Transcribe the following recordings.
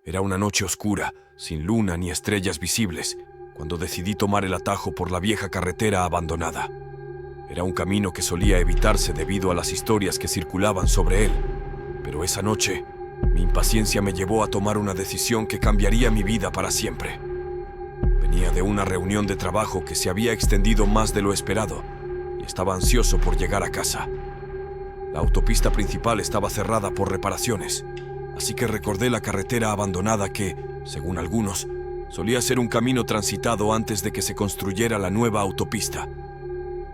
Era una noche oscura, sin luna ni estrellas visibles, cuando decidí tomar el atajo por la vieja carretera abandonada. Era un camino que solía evitarse debido a las historias que circulaban sobre él, pero esa noche, mi impaciencia me llevó a tomar una decisión que cambiaría mi vida para siempre. Venía de una reunión de trabajo que se había extendido más de lo esperado y estaba ansioso por llegar a casa. La autopista principal estaba cerrada por reparaciones, así que recordé la carretera abandonada que, según algunos, solía ser un camino transitado antes de que se construyera la nueva autopista.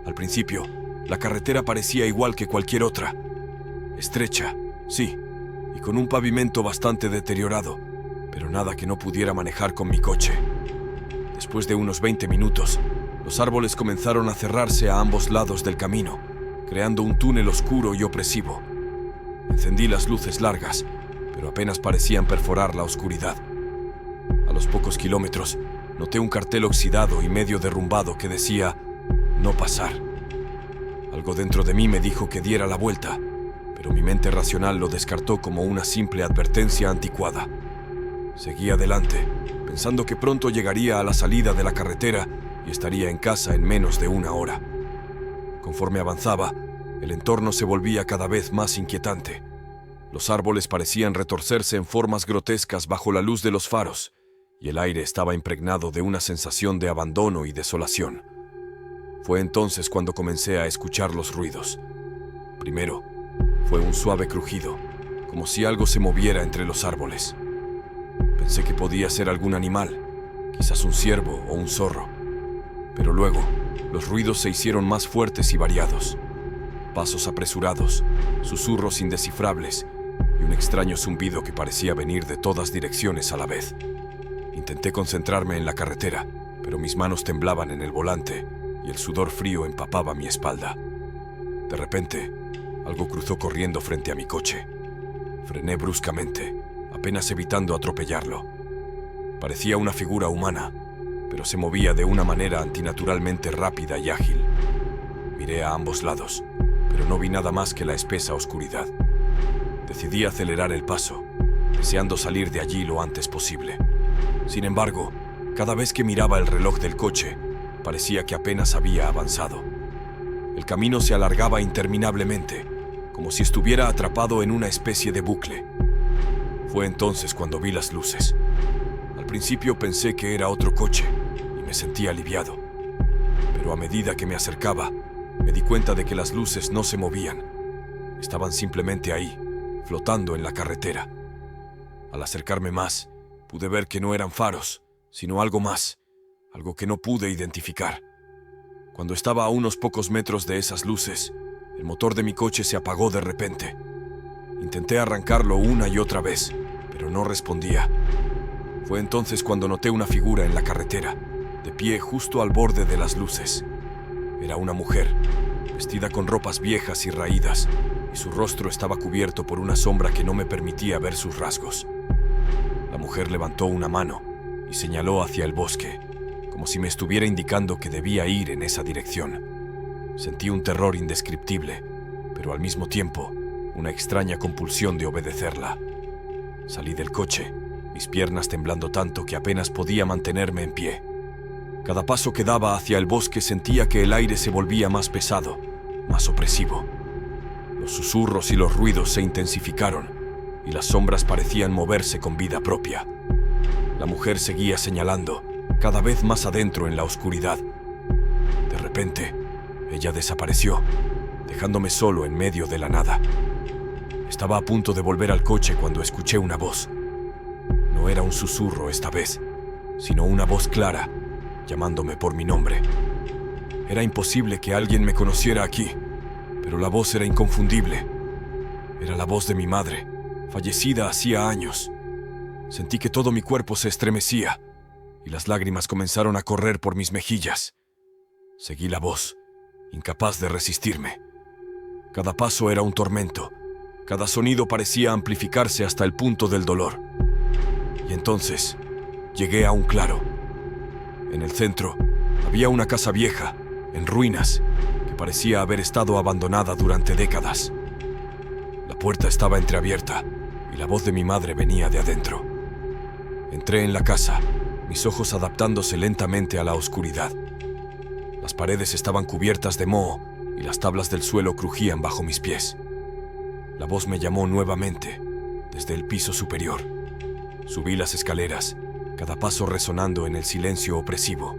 Al principio, la carretera parecía igual que cualquier otra. Estrecha, sí, y con un pavimento bastante deteriorado, pero nada que no pudiera manejar con mi coche. Después de unos 20 minutos, los árboles comenzaron a cerrarse a ambos lados del camino, creando un túnel oscuro y opresivo. Encendí las luces largas, pero apenas parecían perforar la oscuridad. A los pocos kilómetros, noté un cartel oxidado y medio derrumbado que decía «No pasar». Algo dentro de mí me dijo que diera la vuelta, pero mi mente racional lo descartó como una simple advertencia anticuada. Seguí adelante, pensando que pronto llegaría a la salida de la carretera y estaría en casa en menos de una hora. Conforme avanzaba, el entorno se volvía cada vez más inquietante. Los árboles parecían retorcerse en formas grotescas bajo la luz de los faros, y el aire estaba impregnado de una sensación de abandono y desolación. Fue entonces cuando comencé a escuchar los ruidos. Primero, fue un suave crujido, como si algo se moviera entre los árboles. Pensé que podía ser algún animal, quizás un ciervo o un zorro. Pero luego, los ruidos se hicieron más fuertes y variados. Pasos apresurados, susurros indescifrables y un extraño zumbido que parecía venir de todas direcciones a la vez. Intenté concentrarme en la carretera, pero mis manos temblaban en el volante y el sudor frío empapaba mi espalda. De repente, algo cruzó corriendo frente a mi coche. Frené bruscamente, apenas evitando atropellarlo. Parecía una figura humana, pero se movía de una manera antinaturalmente rápida y ágil. Miré a ambos lados, pero no vi nada más que la espesa oscuridad. Decidí acelerar el paso, deseando salir de allí lo antes posible. Sin embargo, cada vez que miraba el reloj del coche, parecía que apenas había avanzado. El camino se alargaba interminablemente, como si estuviera atrapado en una especie de bucle. Fue entonces cuando vi las luces. Al principio pensé que era otro coche y me sentí aliviado. Pero a medida que me acercaba, me di cuenta de que las luces no se movían. Estaban simplemente ahí, flotando en la carretera. Al acercarme más, pude ver que no eran faros, sino algo más, algo que no pude identificar. Cuando estaba a unos pocos metros de esas luces, el motor de mi coche se apagó de repente. Intenté arrancarlo una y otra vez, pero no respondía. Fue entonces cuando noté una figura en la carretera, de pie justo al borde de las luces. Era una mujer, vestida con ropas viejas y raídas, y su rostro estaba cubierto por una sombra que no me permitía ver sus rasgos. La mujer levantó una mano y señaló hacia el bosque, como si me estuviera indicando que debía ir en esa dirección. Sentí un terror indescriptible, pero al mismo tiempo, una extraña compulsión de obedecerla. Salí del coche, mis piernas temblando tanto que apenas podía mantenerme en pie. Cada paso que daba hacia el bosque sentía que el aire se volvía más pesado, más opresivo. Los susurros y los ruidos se intensificaron, y las sombras parecían moverse con vida propia. La mujer seguía señalando, cada vez más adentro en la oscuridad. De repente, ella desapareció, dejándome solo en medio de la nada. Estaba a punto de volver al coche cuando escuché una voz. No era un susurro esta vez, sino una voz clara, llamándome por mi nombre. Era imposible que alguien me conociera aquí, pero la voz era inconfundible. Era la voz de mi madre, fallecida hacía años. Sentí que todo mi cuerpo se estremecía y las lágrimas comenzaron a correr por mis mejillas. Seguí la voz, incapaz de resistirme. Cada paso era un tormento. Cada sonido parecía amplificarse hasta el punto del dolor. Y entonces, llegué a un claro. En el centro, había una casa vieja, en ruinas, que parecía haber estado abandonada durante décadas. La puerta estaba entreabierta y la voz de mi madre venía de adentro. Entré en la casa, mis ojos adaptándose lentamente a la oscuridad. Las paredes estaban cubiertas de moho y las tablas del suelo crujían bajo mis pies. La voz me llamó nuevamente, desde el piso superior. Subí las escaleras, cada paso resonando en el silencio opresivo.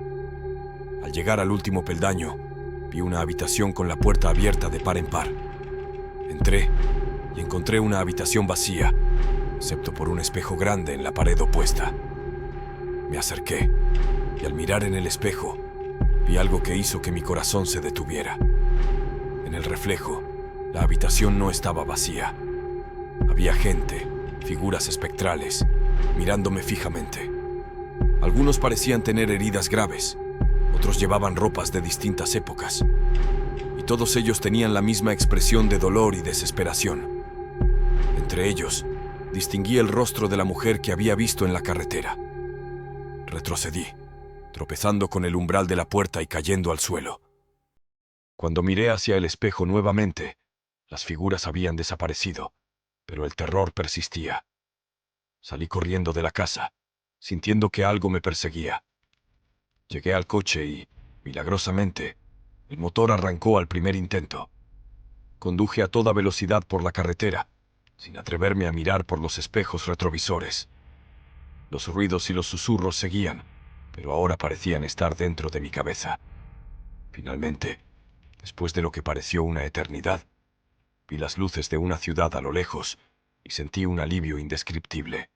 Al llegar al último peldaño, vi una habitación con la puerta abierta de par en par. Entré y encontré una habitación vacía, excepto por un espejo grande en la pared opuesta. Me acerqué y al mirar en el espejo, vi algo que hizo que mi corazón se detuviera. En el reflejo, la habitación no estaba vacía. Había gente, figuras espectrales, mirándome fijamente. Algunos parecían tener heridas graves, otros llevaban ropas de distintas épocas, y todos ellos tenían la misma expresión de dolor y desesperación. Entre ellos, distinguí el rostro de la mujer que había visto en la carretera. Retrocedí, tropezando con el umbral de la puerta y cayendo al suelo. Cuando miré hacia el espejo nuevamente, las figuras habían desaparecido, pero el terror persistía. Salí corriendo de la casa, sintiendo que algo me perseguía. Llegué al coche y, milagrosamente, el motor arrancó al primer intento. Conduje a toda velocidad por la carretera, sin atreverme a mirar por los espejos retrovisores. Los ruidos y los susurros seguían, pero ahora parecían estar dentro de mi cabeza. Finalmente, después de lo que pareció una eternidad, vi las luces de una ciudad a lo lejos y sentí un alivio indescriptible.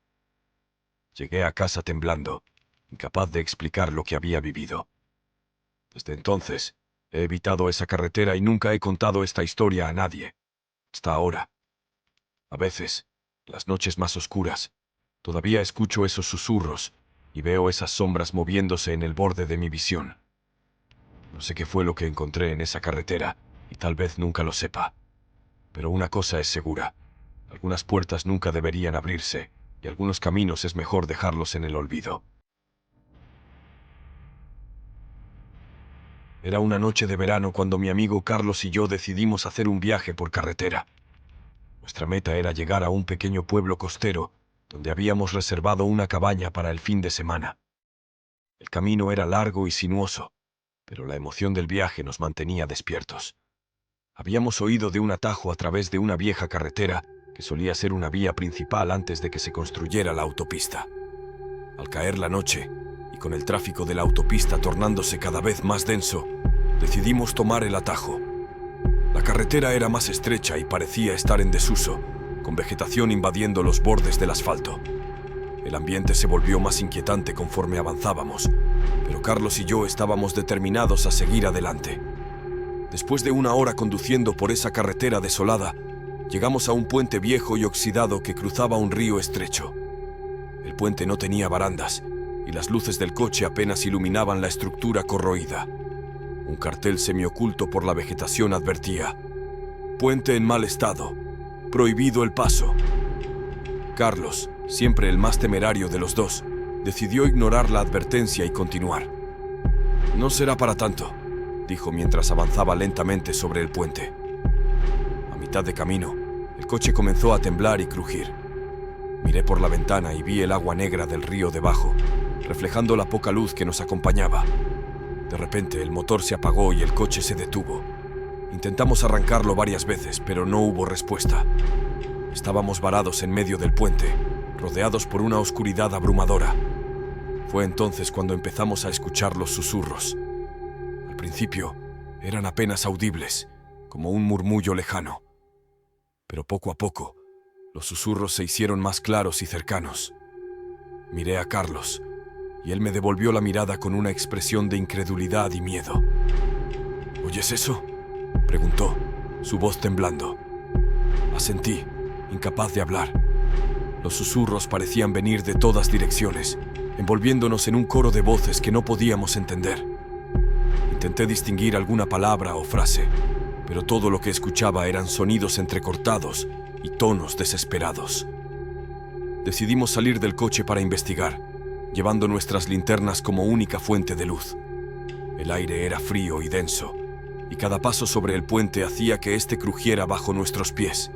Llegué a casa temblando, incapaz de explicar lo que había vivido. Desde entonces, he evitado esa carretera y nunca he contado esta historia a nadie. Hasta ahora. A veces, las noches más oscuras, todavía escucho esos susurros y veo esas sombras moviéndose en el borde de mi visión. No sé qué fue lo que encontré en esa carretera y tal vez nunca lo sepa. Pero una cosa es segura: algunas puertas nunca deberían abrirse y algunos caminos es mejor dejarlos en el olvido. Era una noche de verano cuando mi amigo Carlos y yo decidimos hacer un viaje por carretera. Nuestra meta era llegar a un pequeño pueblo costero, donde habíamos reservado una cabaña para el fin de semana. El camino era largo y sinuoso, pero la emoción del viaje nos mantenía despiertos. Habíamos oído de un atajo a través de una vieja carretera que solía ser una vía principal antes de que se construyera la autopista. Al caer la noche, y con el tráfico de la autopista tornándose cada vez más denso, decidimos tomar el atajo. La carretera era más estrecha y parecía estar en desuso, con vegetación invadiendo los bordes del asfalto. El ambiente se volvió más inquietante conforme avanzábamos, pero Carlos y yo estábamos determinados a seguir adelante. Después de una hora conduciendo por esa carretera desolada, llegamos a un puente viejo y oxidado que cruzaba un río estrecho. El puente no tenía barandas, y las luces del coche apenas iluminaban la estructura corroída. Un cartel semioculto por la vegetación advertía: puente en mal estado, prohibido el paso. Carlos, siempre el más temerario de los dos, decidió ignorar la advertencia y continuar. No será para tanto, dijo mientras avanzaba lentamente sobre el puente. A mitad de camino, el coche comenzó a temblar y crujir. Miré por la ventana y vi el agua negra del río debajo, reflejando la poca luz que nos acompañaba. De repente, el motor se apagó y el coche se detuvo. Intentamos arrancarlo varias veces, pero no hubo respuesta. Estábamos varados en medio del puente, rodeados por una oscuridad abrumadora. Fue entonces cuando empezamos a escuchar los susurros. Al principio, eran apenas audibles, como un murmullo lejano. Pero poco a poco, los susurros se hicieron más claros y cercanos. Miré a Carlos, y él me devolvió la mirada con una expresión de incredulidad y miedo. ¿Oyes eso?, preguntó, su voz temblando. Asentí, incapaz de hablar. Los susurros parecían venir de todas direcciones, envolviéndonos en un coro de voces que no podíamos entender. Intenté distinguir alguna palabra o frase, pero todo lo que escuchaba eran sonidos entrecortados y tonos desesperados. Decidimos salir del coche para investigar, llevando nuestras linternas como única fuente de luz. El aire era frío y denso, y cada paso sobre el puente hacía que éste crujiera bajo nuestros pies.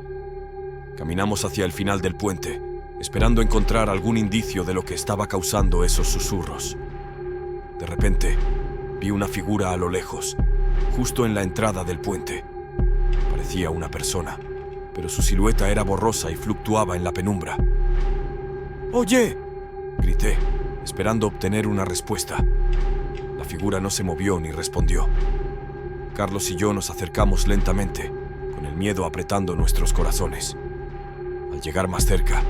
Caminamos hacia el final del puente, esperando encontrar algún indicio de lo que estaba causando esos susurros. De repente, vi una figura a lo lejos, justo en la entrada del puente. Parecía una persona, pero su silueta era borrosa y fluctuaba en la penumbra. ¡Oye!, grité, esperando obtener una respuesta. La figura no se movió ni respondió. Carlos y yo nos acercamos lentamente, con el miedo apretando nuestros corazones. Al llegar más cerca,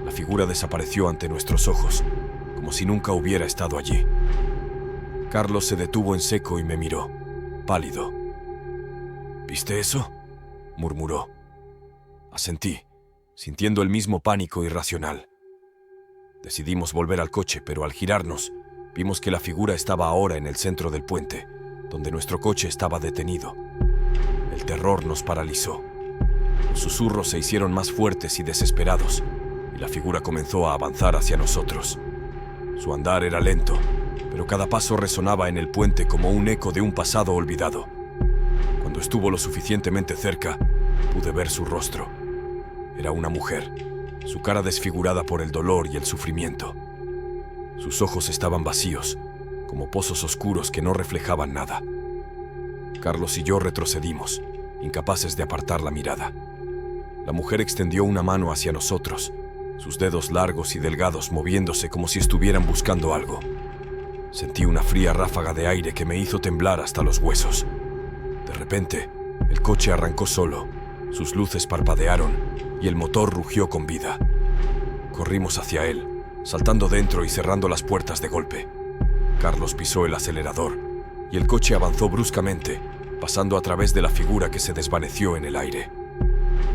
la figura desapareció ante nuestros ojos, como si nunca hubiera estado allí. Carlos se detuvo en seco y me miró, pálido. ¿Viste eso?, murmuró. Asentí, sintiendo el mismo pánico irracional. Decidimos volver al coche, pero al girarnos, vimos que la figura estaba ahora en el centro del puente, donde nuestro coche estaba detenido. El terror nos paralizó. Los susurros se hicieron más fuertes y desesperados, y la figura comenzó a avanzar hacia nosotros. Su andar era lento, pero cada paso resonaba en el puente como un eco de un pasado olvidado. Cuando estuvo lo suficientemente cerca, pude ver su rostro. Era una mujer, su cara desfigurada por el dolor y el sufrimiento. Sus ojos estaban vacíos, como pozos oscuros que no reflejaban nada. Carlos y yo retrocedimos, incapaces de apartar la mirada. La mujer extendió una mano hacia nosotros, sus dedos largos y delgados moviéndose como si estuvieran buscando algo. Sentí una fría ráfaga de aire que me hizo temblar hasta los huesos. De repente, el coche arrancó solo, sus luces parpadearon y el motor rugió con vida. Corrimos hacia él, saltando dentro y cerrando las puertas de golpe. Carlos pisó el acelerador y el coche avanzó bruscamente, pasando a través de la figura que se desvaneció en el aire.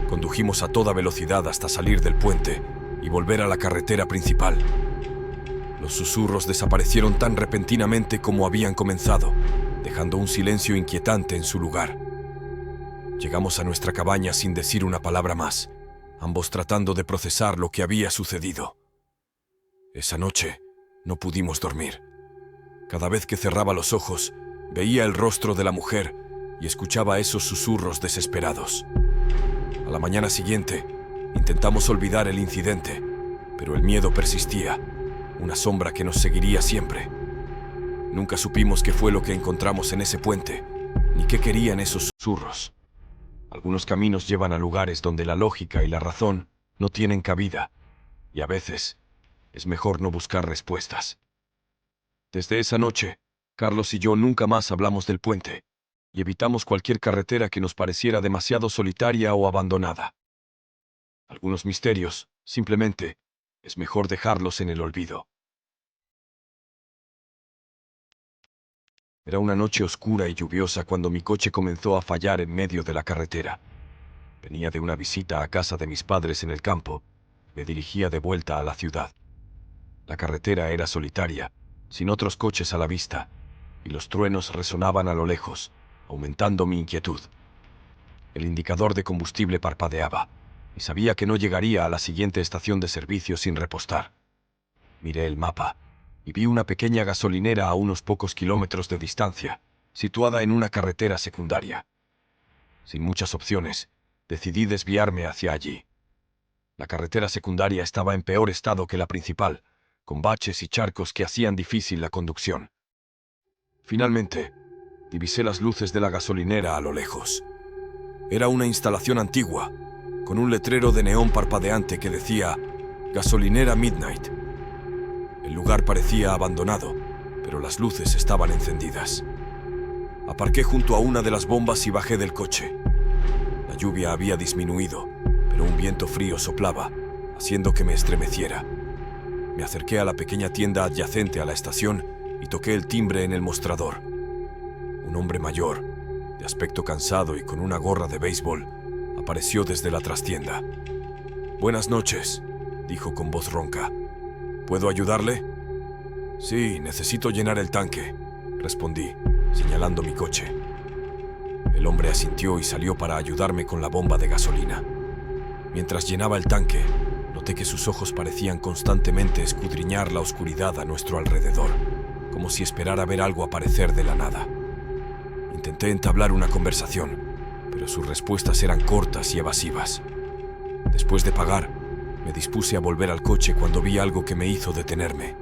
Condujimos a toda velocidad hasta salir del puente y volver a la carretera principal. Los susurros desaparecieron tan repentinamente como habían comenzado, dejando un silencio inquietante en su lugar. Llegamos a nuestra cabaña sin decir una palabra más, ambos tratando de procesar lo que había sucedido. Esa noche no pudimos dormir. Cada vez que cerraba los ojos, veía el rostro de la mujer y escuchaba esos susurros desesperados. A la mañana siguiente, intentamos olvidar el incidente, pero el miedo persistía, una sombra que nos seguiría siempre. Nunca supimos qué fue lo que encontramos en ese puente, ni qué querían esos susurros. Algunos caminos llevan a lugares donde la lógica y la razón no tienen cabida, y a veces es mejor no buscar respuestas. Desde esa noche, Carlos y yo nunca más hablamos del puente, y evitamos cualquier carretera que nos pareciera demasiado solitaria o abandonada. Algunos misterios, simplemente, es mejor dejarlos en el olvido. Era una noche oscura y lluviosa cuando mi coche comenzó a fallar en medio de la carretera. Venía de una visita a casa de mis padres en el campo. Me dirigía de vuelta a la ciudad. La carretera era solitaria, sin otros coches a la vista, y los truenos resonaban a lo lejos, aumentando mi inquietud. El indicador de combustible parpadeaba, y sabía que no llegaría a la siguiente estación de servicio sin repostar. Miré el mapa, y vi una pequeña gasolinera a unos pocos kilómetros de distancia, situada en una carretera secundaria. Sin muchas opciones, decidí desviarme hacia allí. La carretera secundaria estaba en peor estado que la principal, con baches y charcos que hacían difícil la conducción. Finalmente, divisé las luces de la gasolinera a lo lejos. Era una instalación antigua, con un letrero de neón parpadeante que decía «Gasolinera Midnight». El lugar parecía abandonado, pero las luces estaban encendidas. Aparqué junto a una de las bombas y bajé del coche. La lluvia había disminuido, pero un viento frío soplaba, haciendo que me estremeciera. Me acerqué a la pequeña tienda adyacente a la estación y toqué el timbre en el mostrador. Un hombre mayor, de aspecto cansado y con una gorra de béisbol, apareció desde la trastienda. «Buenas noches», dijo con voz ronca. «¿Puedo ayudarle?» «Sí, necesito llenar el tanque», respondí, señalando mi coche. El hombre asintió y salió para ayudarme con la bomba de gasolina. Mientras llenaba el tanque, noté que sus ojos parecían constantemente escudriñar la oscuridad a nuestro alrededor, como si esperara ver algo aparecer de la nada. Intenté entablar una conversación, pero sus respuestas eran cortas y evasivas. Después de pagar, Me dispuse a volver al coche cuando vi algo que me hizo detenerme.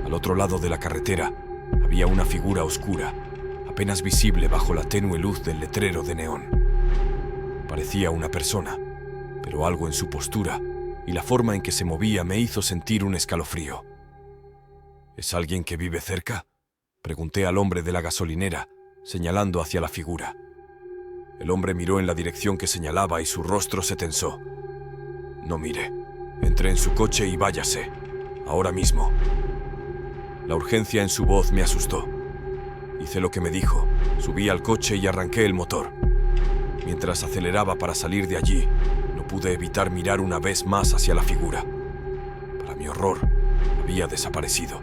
Al otro lado de la carretera había una figura oscura, apenas visible bajo la tenue luz del letrero de neón. Parecía una persona, pero algo en su postura y la forma en que se movía me hizo sentir un escalofrío. ¿Es alguien que vive cerca?, pregunté al hombre de la gasolinera, señalando hacia la figura. El hombre miró en la dirección que señalaba y su rostro se tensó. No mire. Entre en su coche y váyase. Ahora mismo. La urgencia en su voz me asustó. Hice lo que me dijo. Subí al coche y arranqué el motor. Mientras aceleraba para salir de allí, no pude evitar mirar una vez más hacia la figura. Para mi horror, había desaparecido.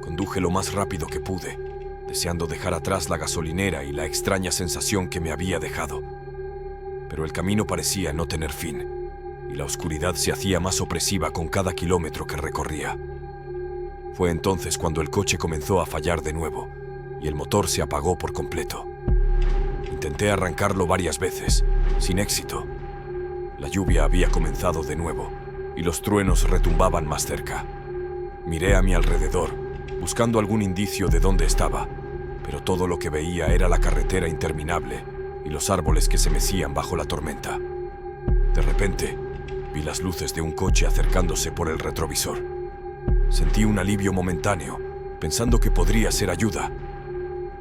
Conduje lo más rápido que pude, deseando dejar atrás la gasolinera y la extraña sensación que me había dejado. Pero el camino parecía no tener fin, y la oscuridad se hacía más opresiva con cada kilómetro que recorría. Fue entonces cuando el coche comenzó a fallar de nuevo, y el motor se apagó por completo. Intenté arrancarlo varias veces, sin éxito. La lluvia había comenzado de nuevo, y los truenos retumbaban más cerca. Miré a mi alrededor, buscando algún indicio de dónde estaba, pero todo lo que veía era la carretera interminable y los árboles que se mecían bajo la tormenta. De repente, vi las luces de un coche acercándose por el retrovisor. Sentí un alivio momentáneo, pensando que podría ser ayuda,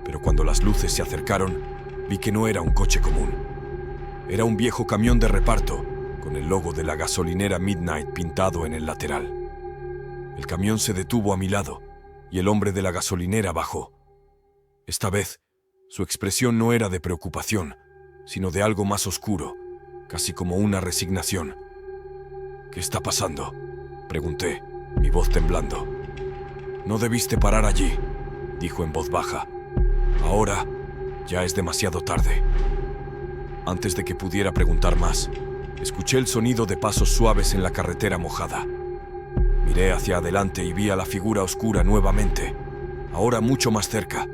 pero cuando las luces se acercaron, vi que no era un coche común. Era un viejo camión de reparto, con el logo de la gasolinera Midnight pintado en el lateral. El camión se detuvo a mi lado, y el hombre de la gasolinera bajó. Esta vez, su expresión no era de preocupación, sino de algo más oscuro, casi como una resignación. «¿Qué está pasando?», pregunté, mi voz temblando. «No debiste parar allí», dijo en voz baja. «Ahora ya es demasiado tarde». Antes de que pudiera preguntar más, escuché el sonido de pasos suaves en la carretera mojada. Miré hacia adelante y vi a la figura oscura nuevamente, ahora mucho más cerca.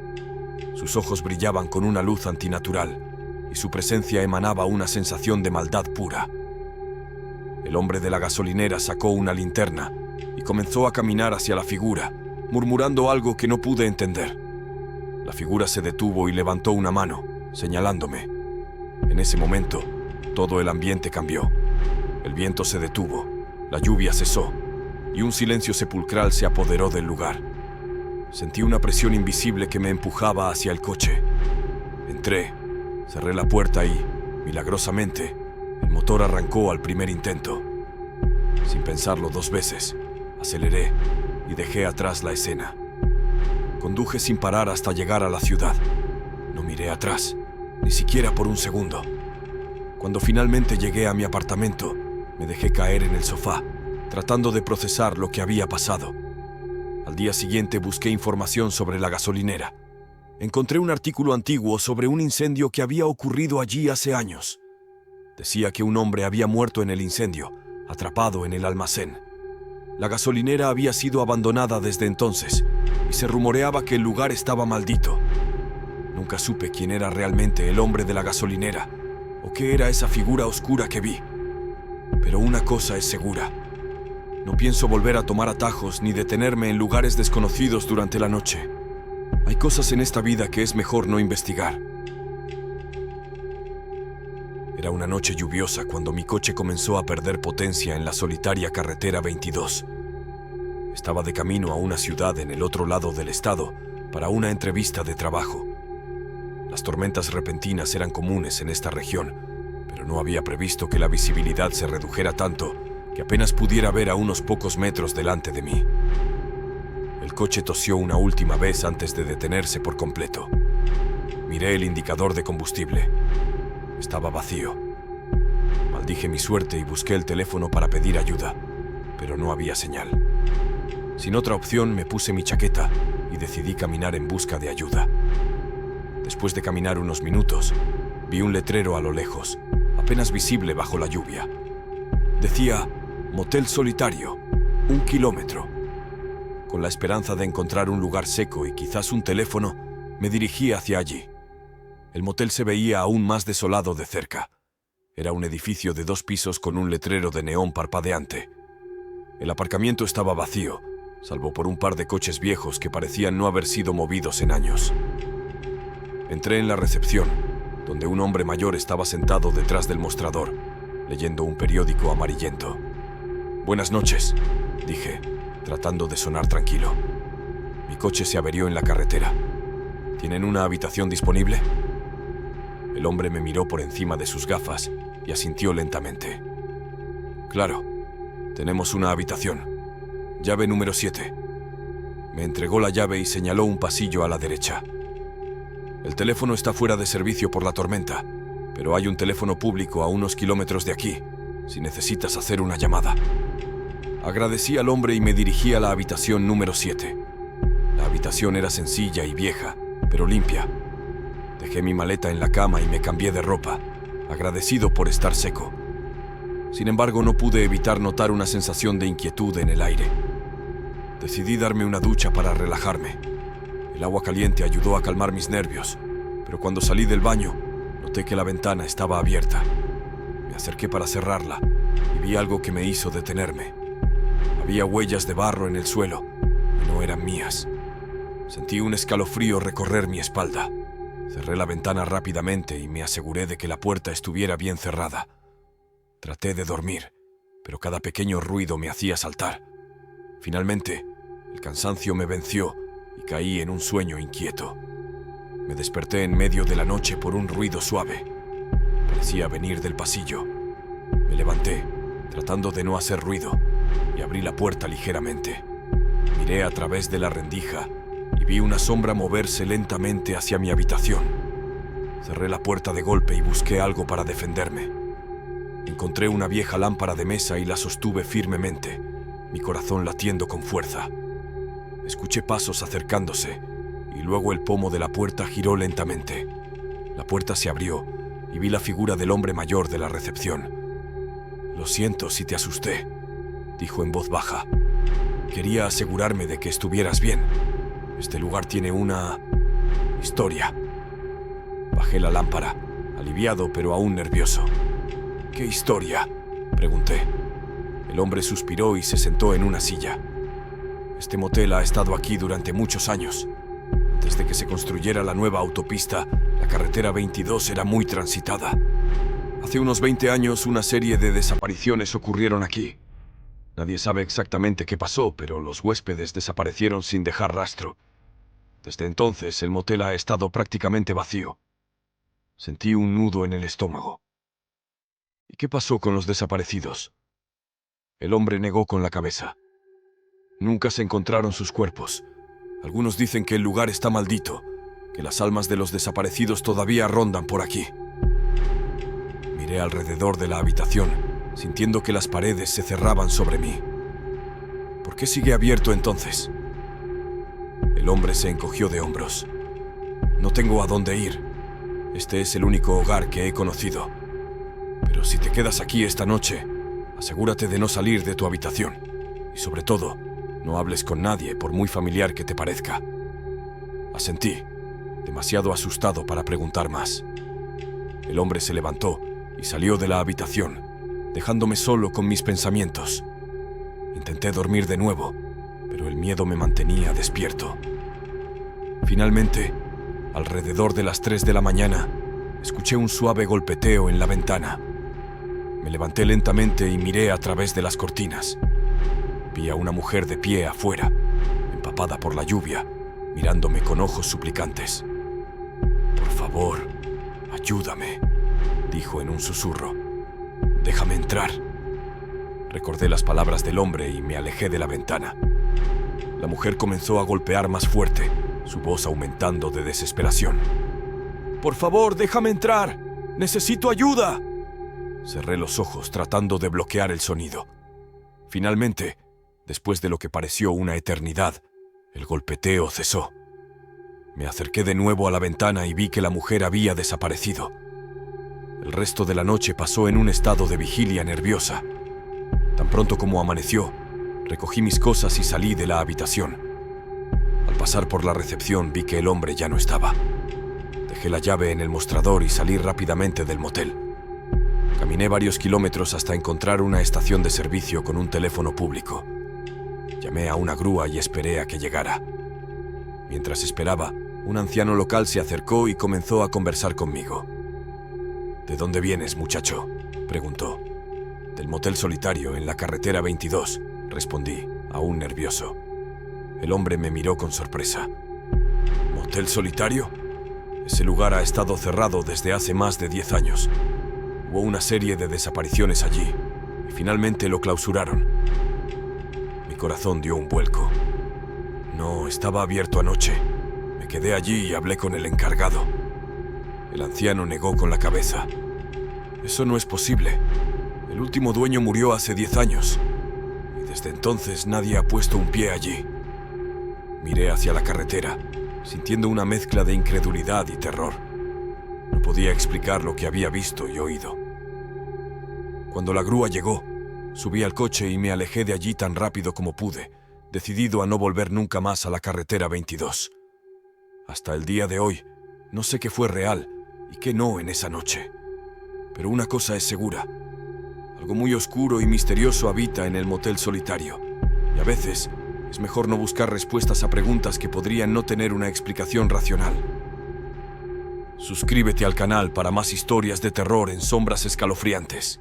Sus ojos brillaban con una luz antinatural, y su presencia emanaba una sensación de maldad pura. El hombre de la gasolinera sacó una linterna y comenzó a caminar hacia la figura, murmurando algo que no pude entender. La figura se detuvo y levantó una mano, señalándome. En ese momento, todo el ambiente cambió. El viento se detuvo, la lluvia cesó, y un silencio sepulcral se apoderó del lugar. Sentí una presión invisible que me empujaba hacia el coche. Entré, cerré la puerta y, milagrosamente, el motor arrancó al primer intento. Sin pensarlo 2 veces, aceleré y dejé atrás la escena. Conduje sin parar hasta llegar a la ciudad. No miré atrás, ni siquiera por un segundo. Cuando finalmente llegué a mi apartamento, me dejé caer en el sofá, tratando de procesar lo que había pasado. Al día siguiente busqué información sobre la gasolinera. Encontré un artículo antiguo sobre un incendio que había ocurrido allí hace años. Decía que un hombre había muerto en el incendio, atrapado en el almacén. La gasolinera había sido abandonada desde entonces, y se rumoreaba que el lugar estaba maldito. Nunca supe quién era realmente el hombre de la gasolinera, o qué era esa figura oscura que vi. Pero una cosa es segura. No pienso volver a tomar atajos ni detenerme en lugares desconocidos durante la noche. Hay cosas en esta vida que es mejor no investigar. Era una noche lluviosa cuando mi coche comenzó a perder potencia en la solitaria carretera 22. Estaba de camino a una ciudad en el otro lado del estado para una entrevista de trabajo. Las tormentas repentinas eran comunes en esta región, pero no había previsto que la visibilidad se redujera tanto que apenas pudiera ver a unos pocos metros delante de mí. El coche tosió una última vez antes de detenerse por completo. Miré el indicador de combustible. Estaba vacío. Maldije mi suerte y busqué el teléfono para pedir ayuda, pero no había señal. Sin otra opción, me puse mi chaqueta y decidí caminar en busca de ayuda. Después de caminar unos minutos, vi un letrero a lo lejos, apenas visible bajo la lluvia. Decía, Motel Solitario, 1 kilómetro. Con la esperanza de encontrar un lugar seco y quizás un teléfono, me dirigí hacia allí. El motel se veía aún más desolado de cerca. Era un edificio de 2 pisos con un letrero de neón parpadeante. El aparcamiento estaba vacío, salvo por un par de coches viejos que parecían no haber sido movidos en años. Entré en la recepción, donde un hombre mayor estaba sentado detrás del mostrador, leyendo un periódico amarillento. «Buenas noches», dije, tratando de sonar tranquilo. Mi coche se averió en la carretera. ¿Tienen una habitación disponible? El hombre me miró por encima de sus gafas y asintió lentamente. «Claro, tenemos una habitación. Llave número 7. Me entregó la llave y señaló un pasillo a la derecha. «El teléfono está fuera de servicio por la tormenta, pero hay un teléfono público a unos kilómetros de aquí, si necesitas hacer una llamada». Agradecí al hombre y me dirigí a la habitación número 7. La habitación era sencilla y vieja, pero limpia. Dejé mi maleta en la cama y me cambié de ropa, agradecido por estar seco. Sin embargo, no pude evitar notar una sensación de inquietud en el aire. Decidí darme una ducha para relajarme. El agua caliente ayudó a calmar mis nervios, pero cuando salí del baño, noté que la ventana estaba abierta. Me acerqué para cerrarla y vi algo que me hizo detenerme. Había huellas de barro en el suelo y no eran mías. Sentí un escalofrío recorrer mi espalda. Cerré la ventana rápidamente y me aseguré de que la puerta estuviera bien cerrada. Traté de dormir, pero cada pequeño ruido me hacía saltar. Finalmente, el cansancio me venció y caí en un sueño inquieto. Me desperté en medio de la noche por un ruido suave. Parecía venir del pasillo. Me levanté, tratando de no hacer ruido, y abrí la puerta ligeramente. Miré a través de la rendija y vi una sombra moverse lentamente hacia mi habitación. Cerré la puerta de golpe y busqué algo para defenderme. Encontré una vieja lámpara de mesa y la sostuve firmemente, mi corazón latiendo con fuerza. Escuché pasos acercándose y luego el pomo de la puerta giró lentamente. La puerta se abrió y vi la figura del hombre mayor de la recepción. «Lo siento si te asusté», dijo en voz baja. «Quería asegurarme de que estuvieras bien. Este lugar tiene una historia». Bajé la lámpara, aliviado pero aún nervioso. «¿Qué historia?», pregunté. El hombre suspiró y se sentó en una silla. «Este motel ha estado aquí durante muchos años. Antes de que se construyera la nueva autopista, la carretera 22 era muy transitada. Hace unos 20 años una serie de desapariciones ocurrieron aquí. Nadie sabe exactamente qué pasó, pero los huéspedes desaparecieron sin dejar rastro. Desde entonces el motel ha estado prácticamente vacío». Sentí un nudo en el estómago. «¿Y qué pasó con los desaparecidos?». El hombre negó con la cabeza. «Nunca se encontraron sus cuerpos. Algunos dicen que el lugar está maldito, que las almas de los desaparecidos todavía rondan por aquí». Miré alrededor de la habitación, sintiendo que las paredes se cerraban sobre mí. «¿Por qué sigue abierto entonces?». El hombre se encogió de hombros. «No tengo a dónde ir. Este es el único hogar que he conocido. Pero si te quedas aquí esta noche, asegúrate de no salir de tu habitación. Y sobre todo, no hables con nadie, por muy familiar que te parezca». Asentí, demasiado asustado para preguntar más. El hombre se levantó y salió de la habitación, dejándome solo con mis pensamientos. Intenté dormir de nuevo, pero el miedo me mantenía despierto. Finalmente, alrededor de las 3 de la mañana, escuché un suave golpeteo en la ventana. Me levanté lentamente y miré a través de las cortinas. Vi a una mujer de pie afuera, empapada por la lluvia, mirándome con ojos suplicantes. «Por favor, ayúdame», dijo en un susurro. «Déjame entrar». Recordé las palabras del hombre y me alejé de la ventana. La mujer comenzó a golpear más fuerte, su voz aumentando de desesperación. «Por favor, déjame entrar. Necesito ayuda». Cerré los ojos tratando de bloquear el sonido. Finalmente, después de lo que pareció una eternidad, el golpeteo cesó. Me acerqué de nuevo a la ventana y vi que la mujer había desaparecido. El resto de la noche pasó en un estado de vigilia nerviosa. Tan pronto como amaneció, recogí mis cosas y salí de la habitación. Al pasar por la recepción vi que el hombre ya no estaba. Dejé la llave en el mostrador y salí rápidamente del motel. Caminé varios kilómetros hasta encontrar una estación de servicio con un teléfono público. Llamé a una grúa y esperé a que llegara. Mientras esperaba, un anciano local se acercó y comenzó a conversar conmigo. «¿De dónde vienes, muchacho?», preguntó. «Del motel solitario, en la carretera 22», respondí, aún nervioso. El hombre me miró con sorpresa. «¿Motel solitario? Ese lugar ha estado cerrado desde hace más de 10 años. Hubo una serie de desapariciones allí y finalmente lo clausuraron». Mi corazón dio un vuelco. «No, estaba abierto anoche. Me quedé allí y hablé con el encargado». El anciano negó con la cabeza. «Eso no es posible. El último dueño murió hace 10 años. Y desde entonces nadie ha puesto un pie allí». Miré hacia la carretera, sintiendo una mezcla de incredulidad y terror. No podía explicar lo que había visto y oído. Cuando la grúa llegó, subí al coche y me alejé de allí tan rápido como pude, decidido a no volver nunca más a la carretera 22. Hasta el día de hoy, no sé qué fue real y qué no en esa noche. Pero una cosa es segura. Algo muy oscuro y misterioso habita en el motel solitario. Y a veces es mejor no buscar respuestas a preguntas que podrían no tener una explicación racional. Suscríbete al canal para más historias de terror en sombras escalofriantes.